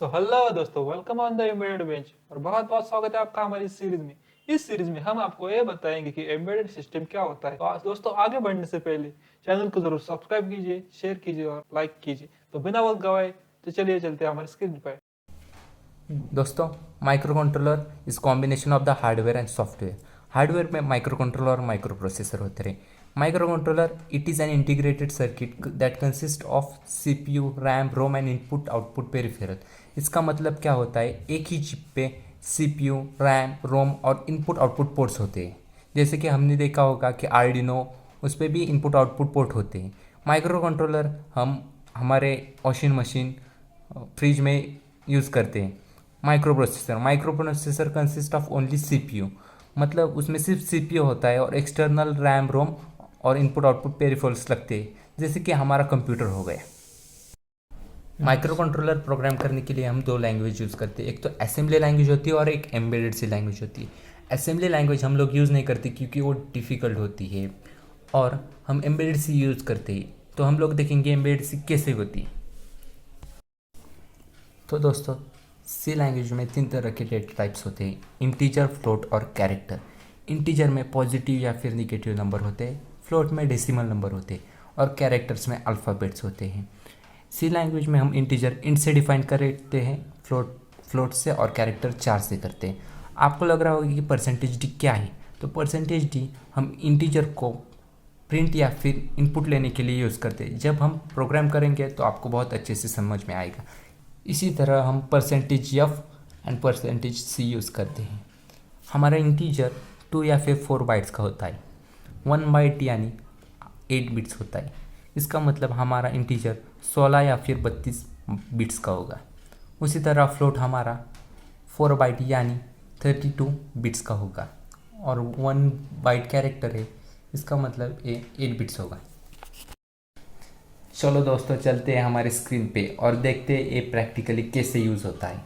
तो हेलो दोस्तों, welcome on the embedded bench और बहुत बहुत स्वागत है आपका हमारी इस सीरीज में। इस सीरीज में हम आपको ये बताएंगे कि एम्बेडेड सिस्टम क्या होता है। तो आज दोस्तों, आगे बढ़ने से पहले चैनल को जरूर सब्सक्राइब कीजिए, शेयर कीजिए और लाइक कीजिए। तो बिना वक्त गवाए तो चलिए चलते हैं हमारी स्क्रीन पर। दोस्तों, microcontroller is combination of the hardware and software. Hardware में माइक्रो कंट्रोलर और माइक्रो प्रोसेसर होते रहे। Microcontroller it is an integrated circuit that consist of CPU, RAM, ROM and input output peripheral. इसका मतलब क्या होता है, एक ही चिप पे सीपीयू, रैम, रोम और इनपुट आउटपुट पोर्ट्स होते हैं। जैसे कि हमने देखा होगा कि आर्डिनो, उस पर भी इनपुट आउटपुट पोर्ट होते हैं। माइक्रो कंट्रोलर हम हमारे वॉशिंग मशीन, फ्रिज में यूज़ करते हैं। Micro processor consist of only CPU, मतलब उसमें सिर्फ सीपीयू होता है और एक्सटर्नल रैम, रोम और इनपुट आउटपुट पेरिफेरल्स लगते हैं, जैसे कि हमारा कंप्यूटर हो गया। माइक्रो कंट्रोलर प्रोग्राम करने के लिए हम दो लैंग्वेज यूज़ करते हैं, एक तो असेंबली लैंग्वेज होती है और एक एम्बेडेड सी लैंग्वेज होती है। असेंबली लैंग्वेज हम लोग यूज़ नहीं करते क्योंकि वो डिफ़िकल्ट होती है, और हम एम्बेडेड सी यूज़ करते हैं। तो हम लोग देखेंगे एम्बेडेड सी कैसे होती है। तो दोस्तों, सी लैंग्वेज में तीन तरह के डेटा टाइप्स होते हैं, इंटीजर, फ्लोट और कैरेक्टर। इंटीजर में पॉजिटिव या फिर निगेटिव नंबर होते हैं, फ्लोट में डेसिमल नंबर होते हैं और कैरेक्टर्स में अल्फ़ाबेट्स होते हैं। सी लैंग्वेज में हम इंटीजर इंट से डिफाइन करते हैं, फ्लोट से, और कैरेक्टर 4 से करते हैं। आपको लग रहा होगा कि परसेंटेज डी क्या है। तो परसेंटेज डी हम इंटीजर को प्रिंट या फिर इनपुट लेने के लिए यूज़ करते हैं। जब हम प्रोग्राम करेंगे तो आपको बहुत अच्छे से समझ में आएगा। इसी तरह हम percentage F and percentage C use करते हैं। हमारा इंटीजर 2 या फिर 4 बाइट्स का होता है। 1 बाइट यानी 8 बिट्स होता है। इसका मतलब हमारा इंटीजर 16 या फिर 32 बिट्स का होगा। उसी तरह फ्लोट हमारा 4 बाइट यानी 32 बिट्स का होगा, और 1 बाइट कैरेक्टर है, इसका मतलब ये 8 बिट्स होगा। चलो दोस्तों, चलते हैं हमारे स्क्रीन पे और देखते हैं ये प्रैक्टिकली कैसे यूज़ होता है।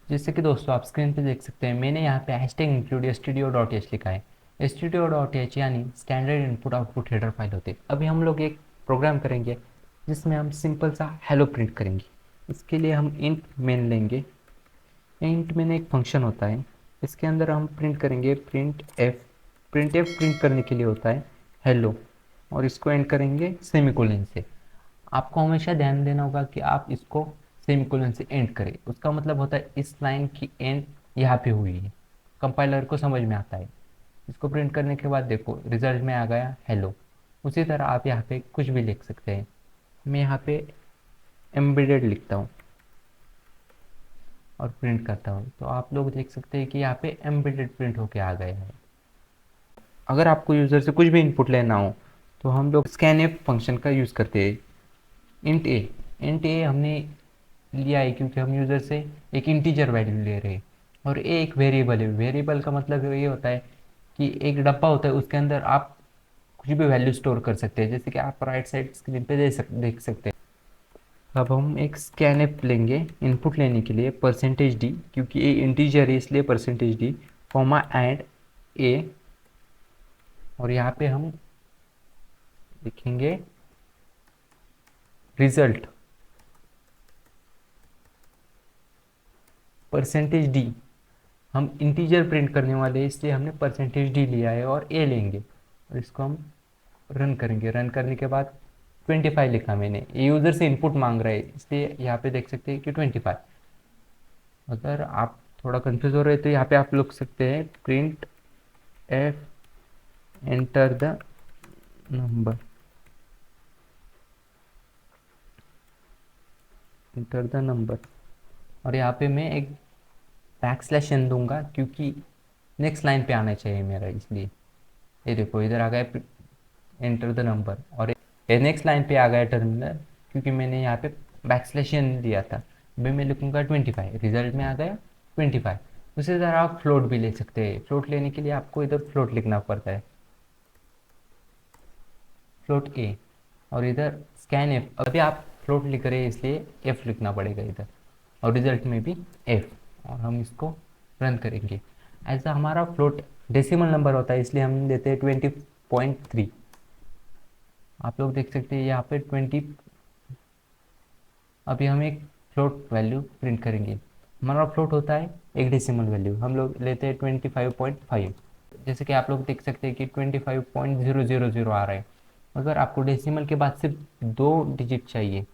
जैसे कि दोस्तों आप स्क्रीन पे देख सकते हैं, मैंने यहाँ पे hashtag include studio dot H लिखा है। स्टूडियो डॉट एच यानी standard input output header file होते हैं। अभी हम लोग एक प्रोग्राम करेंगे जिसमें हम सिंपल सा हेलो प्रिंट करेंगे। इसके लिए हम इंट मेन लेंगे। इंट मेन एक फंक्शन होता है, इसके अंदर हम प्रिंट करेंगे print F. Print F print करने के लिए होता है हेलो, और इसको एंड करेंगे सेमीकोलन से। आपको हमेशा ध्यान देना होगा कि आप इसको सेमीकोलन से एंड करें। उसका मतलब होता है इस लाइन की एंड यहाँ पे हुई है। कंपाइलर को समझ में आता है। इसको प्रिंट करने के बाद देखो रिजल्ट में आ गया हेलो। उसी तरह आप यहाँ पे कुछ भी लिख सकते हैं। मैं यहाँ पे एम्बेडेड लिखता हूँ और प्रिंट करता हूँ, तो आप लोग देख सकते हैं कि यहाँ पे एम्बेडेड प्रिंट होके आ गया है। अगर आपको यूज़र से कुछ भी इनपुट लेना हो तो हम लोग स्कैनएफ फंक्शन का यूज़ करते हैं। इंट ए हमने लिया है क्योंकि हम यूज़र से एक इंटीजर वैल्यू ले रहे हैं, और ए एक वेरिएबल है। वेरिएबल का मतलब ये होता है कि एक डब्बा होता है, उसके अंदर आप कुछ भी वैल्यू स्टोर कर सकते हैं, जैसे कि आप राइट साइड स्क्रीन पे देख सकते हैं। अब हम एक स्कैनएफ लेंगे इनपुट लेने के लिए, परसेंटेज डी, क्योंकि ए इंटीजर है इसलिए परसेंटेज डी, कॉमा एंड ए, और यहाँ पे हम लिखेंगे रिजल्ट परसेंटेज डी। हम इंटीजर प्रिंट करने वाले हैं इसलिए हमने परसेंटेज डी लिया है और ए लेंगे, और इसको हम रन करेंगे। रन करने के बाद 25 लिखा मैंने, ये यूज़र से इनपुट मांग रहा है इसलिए यहाँ पे देख सकते हैं कि 25। अगर आप थोड़ा कंफ्यूज हो रहे हैं तो यहाँ पे आप लिख सकते हैं print F enter the number, enter the number, और यहाँ पे मैं एक \n दूंगा क्योंकि नेक्स्ट लाइन पे आना चाहिए मेरा, इसलिए ये देखो इधर आ गया एंटर द नंबर, और ये नेक्स्ट लाइन पे आ गया टर्मिनल क्योंकि मैंने यहाँ पे \n दिया था। अभी मैं लिखूंगा 25, रिजल्ट में आ गया 25। उसी तरह आप फ्लोट भी ले सकते हैं। फ्लोट लेने के लिए आपको इधर फ्लोट लिखना पड़ता है, फ्लोट ए, और इधर स्कैन एफ। अभी आप फ्लोट लिख रहे हैं इसलिए एफ लिखना पड़ेगा इधर, और रिजल्ट में भी एफ, और हम इसको रन करेंगे। ऐसा हमारा फ्लोट डेसिमल नंबर होता है इसलिए हम देते हैं 20.3। आप लोग देख सकते हैं यहाँ पे 20। अभी हम एक फ्लोट वैल्यू प्रिंट करेंगे। हमारा फ्लोट होता है एक डेसिमल वैल्यू, हम लोग लेते हैं 25.5। जैसे कि आप लोग देख सकते हैं कि 25.000 आ रहा है। अगर आपको डेसिमल के बाद सिर्फ 2 डिजिट चाहिए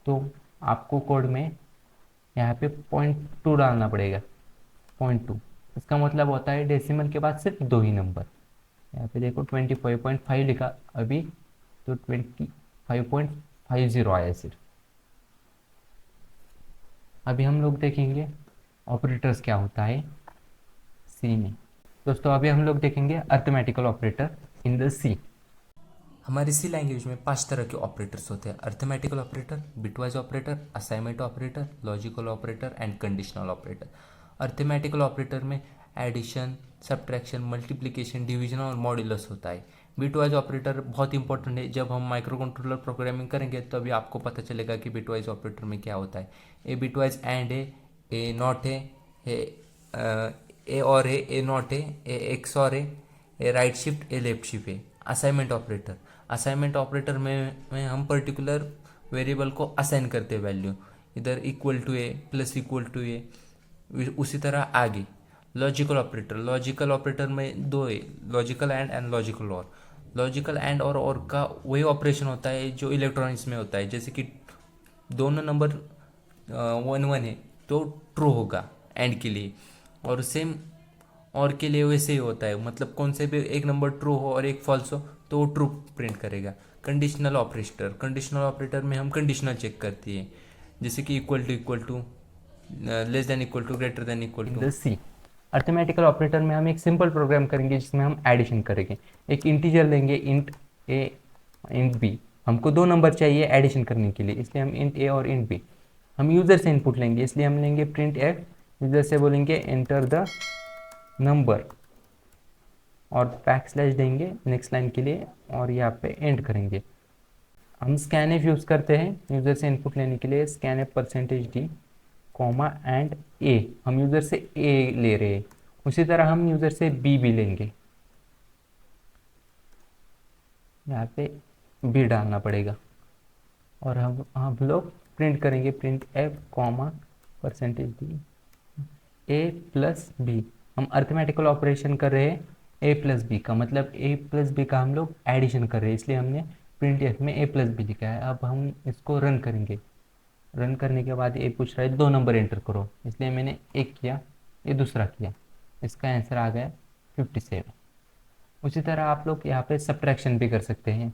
तो आपको कोड में यहाँ पे 0.2 डालना पड़ेगा। 0.2 इसका मतलब होता है डेसिमल के बाद सिर्फ 2 ही नंबर। यहाँ पे देखो 25.5 लिखा अभी, तो 25.50 आया सिर्फ। अभी हम लोग देखेंगे ऑपरेटर्स क्या होता है सी में। दोस्तों अभी हम लोग देखेंगे अर्थमेटिकल ऑपरेटर इन द सी। हमारी सी लैंग्वेज में 5 तरह के ऑपरेटर्स होते हैं: arithmetical operator, bitwise operator, assignment operator, logical operator and conditional operator. Arithmetical operator में एडिशन, सब्ट्रैक्शन, मल्टीप्लिकेशन, डिवीजन और मॉड्यूलस होता है। बिटवाइज ऑपरेटर बहुत इंपॉर्टेंट है, जब हम माइक्रो कंट्रोलर प्रोग्रामिंग करेंगे तो अभी आपको पता चलेगा कि बिटवाइज ऑपरेटर में क्या होता है। ए बिटवाइज एंड है, ए नॉट है, ए और है, ए नॉट है, ए एक्स और है, ए राइट शिफ्ट, ए लेफ्ट शिफ्ट है। असाइनमेंट ऑपरेटर, असाइनमेंट ऑपरेटर में हम पर्टिकुलर वेरिएबल को असाइन करते हैं वैल्यू, इधर equal to A, plus equal to A, उसी तरह आगे। लॉजिकल ऑपरेटर, लॉजिकल ऑपरेटर में दो है, लॉजिकल एंड लॉजिकल और। लॉजिकल एंड और का वही ऑपरेशन होता है जो इलेक्ट्रॉनिक्स में होता है। जैसे कि दोनों नंबर 1 1 है तो ट्रू होगा एंड के लिए, और सेम और के लिए वैसे ही होता है, मतलब कौन से भी एक नंबर ट्रू हो और एक फॉल्स हो तो वो ट्रू प्रिंट करेगा। कंडीशनल ऑपरेटर, कंडीशनल ऑपरेटर में हम कंडीशनल चेक करती है, जैसे कि equal to, less than equal to, greater than equal in to. The C. Arithmetical operator में हम एक सिंपल प्रोग्राम करेंगे जिसमें हम एडिशन करेंगे। एक इंटीजर लेंगे इंट ए इंट बी, हमको 2 नंबर चाहिए एडिशन करने के लिए, इसलिए हम इंट ए और इंट बी। हम यूज़र से इनपुट लेंगे, इसलिए हम लेंगे प्रिंट एफ। यूज़र से बोलेंगे एंटर द नंबर और बैकस्लैश देंगे नेक्स्ट लाइन के लिए और यहाँ पे एंड करेंगे। हम स्कैनएफ यूज़ करते हैं यूज़र से इनपुट लेने के लिए, स्कैनएफ %d कॉमा एंड ए। हम यूज़र से ए ले रहे हैं, उसी तरह हम यूज़र से बी भी लेंगे, यहाँ पे बी डालना पड़ेगा और हम लोग प्रिंट करेंगे प्रिंट एफ कॉमा %d ए प्लस बी। हम अर्थमेटिकल ऑपरेशन कर रहे हैं ए प्लस बी का, मतलब ए प्लस बी का हम लोग एडिशन कर रहे हैं, इसलिए हमने प्रिंट एफ में ए प्लस बी लिखा है। अब हम इसको रन करेंगे। रन करने के बाद ये पूछ रहा है 2 नंबर एंटर करो, इसलिए मैंने एक किया, ये दूसरा किया, इसका आंसर आ गया 57। उसी तरह आप लोग यहाँ पे सब्ट्रैक्शन भी कर सकते हैं।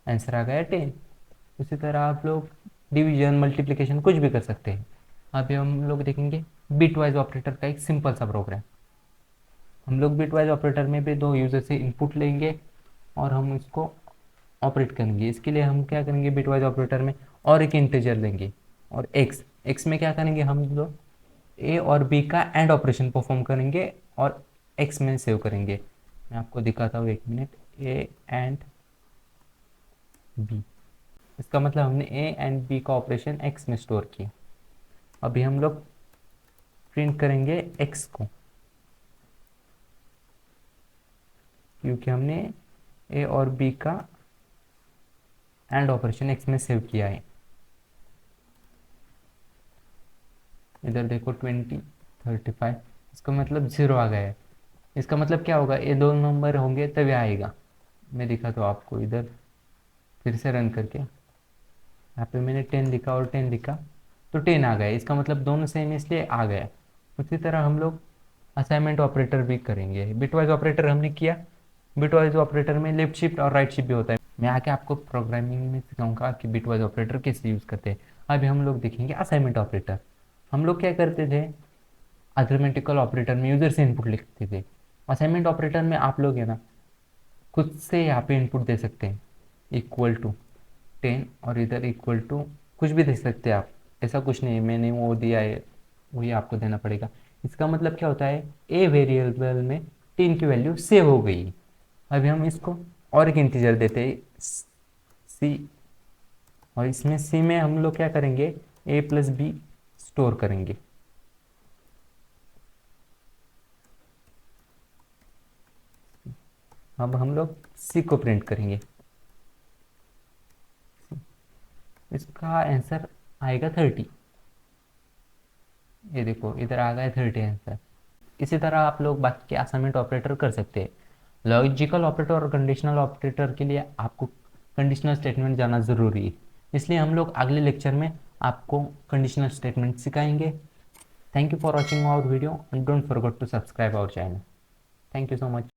आंसर आ गया 10। उसी तरह आप लोग डिवीजन, मल्टीप्लिकेशन कुछ भी कर सकते हैं। अभी हम लोग देखेंगे बिटवाइज ऑपरेटर का एक सिंपल सा प्रोग्राम। हम लोग बिटवाइज ऑपरेटर में भी 2 यूज़र से इनपुट लेंगे और हम इसको ऑपरेट करेंगे। इसके लिए हम क्या करेंगे, बिटवाइज ऑपरेटर में और एक इंटीजर लेंगे और एक्स में क्या करेंगे, हम लोग ए और बी का एंड ऑपरेशन परफॉर्म करेंगे और एक्स में सेव करेंगे। मैं आपको दिखाता हूँ, 1 मिनट। ए एंड बी, इसका मतलब हमने ए एंड बी का ऑपरेशन एक्स में स्टोर किया। अभी हम लोग प्रिंट करेंगे एक्स को, क्योंकि हमने ए और बी का एंड ऑपरेशन एक्स में सेव किया है। इधर देखो 20 35, इसका मतलब 0 आ गया है। इसका मतलब क्या होगा, ये 2 नंबर होंगे तभी आएगा। मैं दिखाता हूँ आपको, इधर फिर से रन करके, यहाँ पे मैंने 10 लिखा और 10 लिखा तो 10 आ गया, इसका मतलब दोनों सेम इसलिए आ गया। उसी तरह हम लोग असाइनमेंट ऑपरेटर भी करेंगे। बिटवाइज ऑपरेटर हमने किया, बिटवाइज ऑपरेटर में लेफ्ट शिफ्ट और राइट शिफ्ट भी होता है। मैं आके आपको प्रोग्रामिंग में सिखाऊंगा कि बिटवाइज ऑपरेटर कैसे यूज़ करते हैं। अभी हम लोग देखेंगे असाइनमेंट ऑपरेटर। हम लोग क्या करते थे, अर्थमेटिकल ऑपरेटर में यूज़र से इनपुट लिखते थे। असाइनमेंट ऑपरेटर में आप लोग है ना खुद से यहाँ पे इनपुट दे सकते हैं, इक्वल टू 10 और इधर इक्वल टू कुछ भी दे सकते हैं आप, ऐसा कुछ नहीं है मैंने वो दिया है वही आपको देना पड़ेगा। इसका मतलब क्या होता है, ए वेरिएबल में 10 की वैल्यू सेव हो गई। अभी हम इसको और एक इंटीजर देते हैं सी, और इसमें सी में हम लोग क्या करेंगे, ए प्लस बी स्टोर करेंगे। अब हम लोग सी को प्रिंट करेंगे। इसका आंसर आएगा 30। ये देखो इधर आ गया 30 आंसर। इसी तरह आप लोग बाकी के असाइनमेंट ऑपरेटर कर सकते हैं। लॉजिकल ऑपरेटर और कंडीशनल ऑपरेटर के लिए आपको कंडीशनल स्टेटमेंट जाना ज़रूरी है, इसलिए हम लोग अगले लेक्चर में आपको कंडीशनल स्टेटमेंट सिखाएंगे। Thank you for watching our video and don't forget to subscribe our channel. Thank you so much.